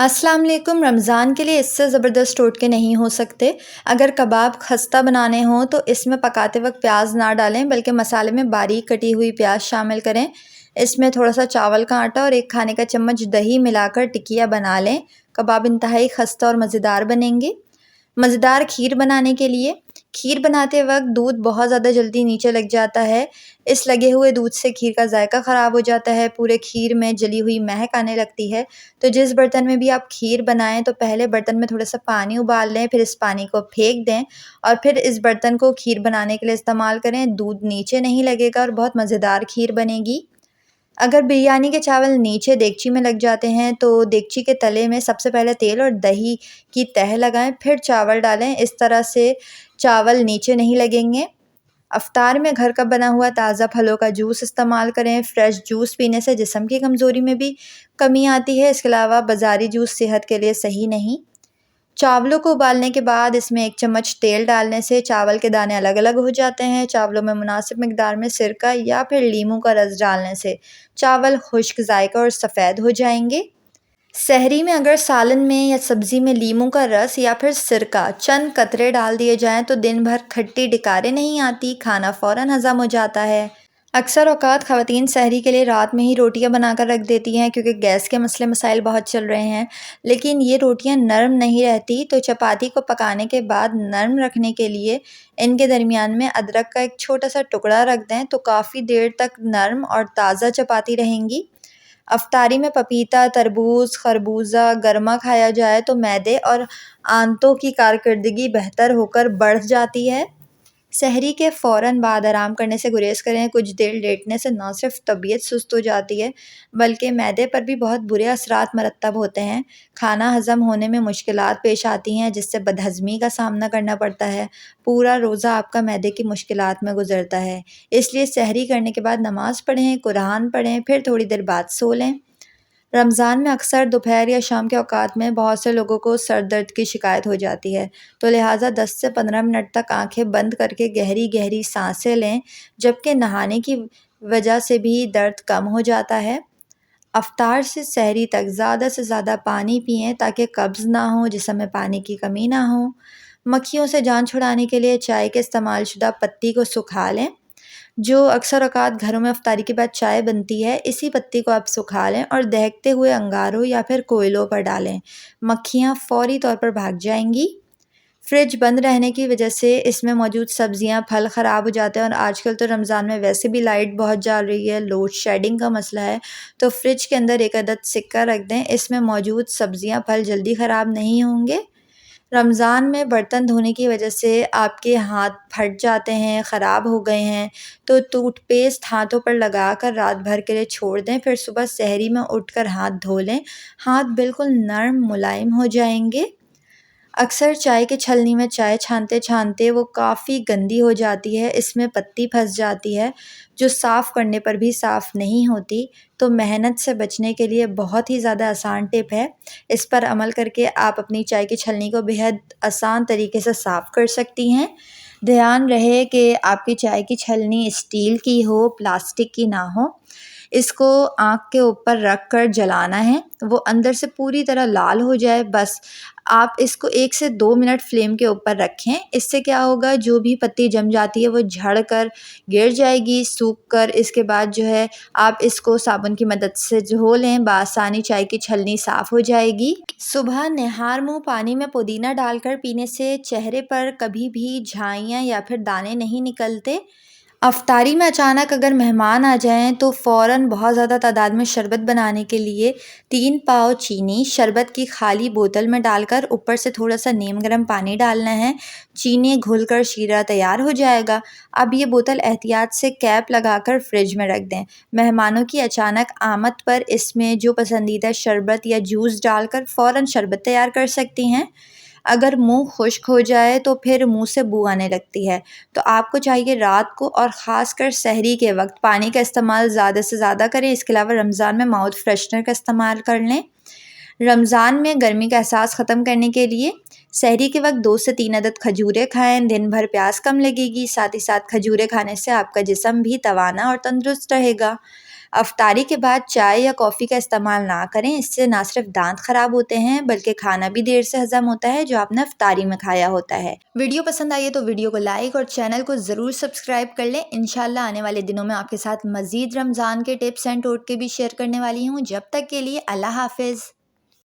अस्सलाम वालेकुम। रमज़ान के लिए इससे ज़बरदस्त टोटके नहीं हो सकते। अगर कबाब खस्ता बनाने हों तो इसमें पकाते वक्त प्याज ना डालें, बल्कि मसाले में बारीक कटी हुई प्याज शामिल करें। इसमें थोड़ा सा चावल का आटा और 1 खाने का चम्मच दही मिलाकर टिकिया बना लें। कबाब इंतहाई खस्ता और मज़ेदार बनेंगे। मज़ेदार खीर बनाने के लिए, खीर बनाते वक्त दूध बहुत ज़्यादा जल्दी नीचे लग जाता है। इस लगे हुए दूध से खीर का जायका ख़राब हो जाता है, पूरे खीर में जली हुई महक आने लगती है। तो जिस बर्तन में भी आप खीर बनाएं तो पहले बर्तन में थोड़ा सा पानी उबाल लें, फिर इस पानी को फेंक दें और फिर इस बर्तन को खीर बनाने के लिए इस्तेमाल करें। दूध नीचे नहीं लगेगा और बहुत मज़ेदार खीर बनेगी। अगर बिरयानी के चावल नीचे देगची में लग जाते हैं तो देगची के तले में सबसे पहले तेल और दही की तह लगाएं, फिर चावल डालें। इस तरह से चावल नीचे नहीं लगेंगे। अफ्तार में घर का बना हुआ ताज़ा फलों का जूस इस्तेमाल करें। फ्रेश जूस पीने से जिस्म की कमज़ोरी में भी कमी आती है। इसके अलावा बाज़ारी जूस सेहत के लिए सही नहीं। चावलों को उबालने के बाद इसमें 1 चम्मच तेल डालने से चावल के दाने अलग अलग हो जाते हैं। चावलों में मुनासिब मिकदार में सिरका या फिर लीमू का रस डालने से चावल खुश्क, जायका और सफ़ेद हो जाएंगे। सहरी में अगर सालन में या सब्ज़ी में लीमू का रस या फिर सिरका चंद कतरे डाल दिए जाएं तो दिन भर खट्टी डिकारें नहीं आती, खाना फ़ौरन हज़म हो जाता है। अक्सर औक़ात ख़वातीन सहरी के लिए रात में ही रोटियां बनाकर रख देती हैं, क्योंकि गैस के मसले मसाइल बहुत चल रहे हैं। लेकिन ये रोटियां नरम नहीं रहती, तो चपाती को पकाने के बाद नरम रखने के लिए इनके दरमियान में अदरक का एक छोटा सा टुकड़ा रख दें तो काफ़ी देर तक नरम और ताज़ा चपाती रहेंगी। अफ्तारी में पपीता, तरबूज, खरबूजा गर्मा खाया जाए तो मैदे और आंतों की कारकर्दगी बेहतर होकर बढ़ जाती है। सहरी के फ़ौरन बाद आराम करने से गुरेज करें। कुछ देर लेटने से न सिर्फ तबीयत सुस्त हो जाती है, बल्कि मैदे पर भी बहुत बुरे असरात मरतब होते हैं। खाना हज़म होने में मुश्किलात पेश आती हैं, जिससे बदहज़मी का सामना करना पड़ता है। पूरा रोज़ा आपका मैदे की मुश्किलात में गुजरता है। इसलिए सहरी करने के बाद नमाज पढ़ें, कुरान पढ़ें, फिर थोड़ी देर बाद सो लें। रमज़ान में अक्सर दोपहर या शाम के औकात में बहुत से लोगों को सर दर्द की शिकायत हो जाती है, तो लिहाजा 10 से 15 मिनट तक आंखें बंद करके गहरी गहरी सांसें लें, जबकि नहाने की वजह से भी दर्द कम हो जाता है। अफ्तार से सहरी तक ज़्यादा से ज़्यादा पानी पिएं ताकि कब्ज़ ना हो, जिस्म में पानी की कमी ना हो। मक्खियों से जान छुड़ाने के लिए चाय के इस्तेमाल शुदा पत्ती को सुखा लें। जो अक्सर औक़ात घरों में अफ्तारी के बाद चाय बनती है, इसी पत्ती को आप सुखा लें और दहकते हुए अंगारों या फिर कोयलों पर डालें। मक्खियाँ फ़ौरी तौर पर भाग जाएंगी। फ्रिज बंद रहने की वजह से इसमें मौजूद सब्जियां, फल ख़राब हो जाते हैं और आजकल तो रमज़ान में वैसे भी लाइट बहुत जा रही है, लोड शेडिंग का मसला है, तो फ्रिज के अंदर एक अदद सिक्का रख दें। इसमें मौजूद सब्जियां, फल जल्दी ख़राब नहीं होंगे। रमज़ान में बर्तन धोने की वजह से आपके हाथ फट जाते हैं, ख़राब हो गए हैं, तो टूथपेस्ट हाथों पर लगाकर रात भर के लिए छोड़ दें, फिर सुबह सहरी में उठकर हाथ धो लें। हाथ बिल्कुल नरम मुलायम हो जाएंगे। अक्सर चाय की छलनी में चाय छानते-छानते वो काफ़ी गंदी हो जाती है, इसमें पत्ती फँस जाती है, जो साफ़ करने पर भी साफ़ नहीं होती। तो मेहनत से बचने के लिए बहुत ही ज़्यादा आसान टिप है। इस पर अमल करके आप अपनी चाय की छलनी को बेहद आसान तरीके से साफ़ कर सकती हैं। ध्यान रहे कि आपकी चाय की छलनी स्टील की हो, प्लास्टिक की ना हो। इसको आँख के ऊपर रख कर जलाना है, वो अंदर से पूरी तरह लाल हो जाए बस। आप इसको 1 से 2 मिनट फ्लेम के ऊपर रखें। इससे क्या होगा, जो भी पत्ती जम जाती है वो झड़ कर गिर जाएगी, सूख कर। इसके बाद जो है आप इसको साबुन की मदद से धो लें, बआसानी चाय की छलनी साफ़ हो जाएगी। सुबह निहार मुँह पानी में पुदीना डालकर पीने से चेहरे पर कभी भी झाइयाँ या फिर दाने नहीं निकलते। अफ्तारी में अचानक अगर मेहमान आ जाएं तो फ़ौरन बहुत ज़्यादा तादाद में शरबत बनाने के लिए 3 पाव चीनी शरबत की खाली बोतल में डालकर ऊपर से थोड़ा सा नीम गर्म पानी डालना है। चीनी घुलकर शीरा तैयार हो जाएगा। अब ये बोतल एहतियात से कैप लगाकर फ्रिज में रख दें। मेहमानों की अचानक आमद पर इसमें जो पसंदीदा शरबत या जूस डालकर फ़ौरन शरबत तैयार कर सकती हैं। अगर मुंह खुश्क हो जाए तो फिर मुंह से बू आने लगती है, तो आपको चाहिए रात को और ख़ासकर सहरी के वक्त पानी का इस्तेमाल ज़्यादा से ज़्यादा करें। इसके अलावा रमज़ान में माउथ फ्रेशनर का इस्तेमाल कर लें। रमज़ान में गर्मी का एहसास ख़त्म करने के लिए सहरी के वक्त 2 से 3 अदद खजूरें खाएं। दिन भर प्यास कम लगेगी। साथ ही साथ खजूरें खाने से आपका जिस्म भी तवाना और तंदुरुस्त रहेगा। अफ्तारी के बाद चाय या कॉफ़ी का इस्तेमाल ना करें, इससे ना सिर्फ दांत ख़राब होते हैं बल्कि खाना भी देर से हज़म होता है जो आपने अफ्तारी में खाया होता है। वीडियो पसंद आई है तो वीडियो को लाइक और चैनल को ज़रूर सब्सक्राइब कर लें। इंशाल्लाह आने वाले दिनों में आपके साथ मज़ीद रमज़ान के टिप्स एंड टोटके भी शेयर करने वाली हूँ। जब तक के लिए अल्लाह हाफिज़।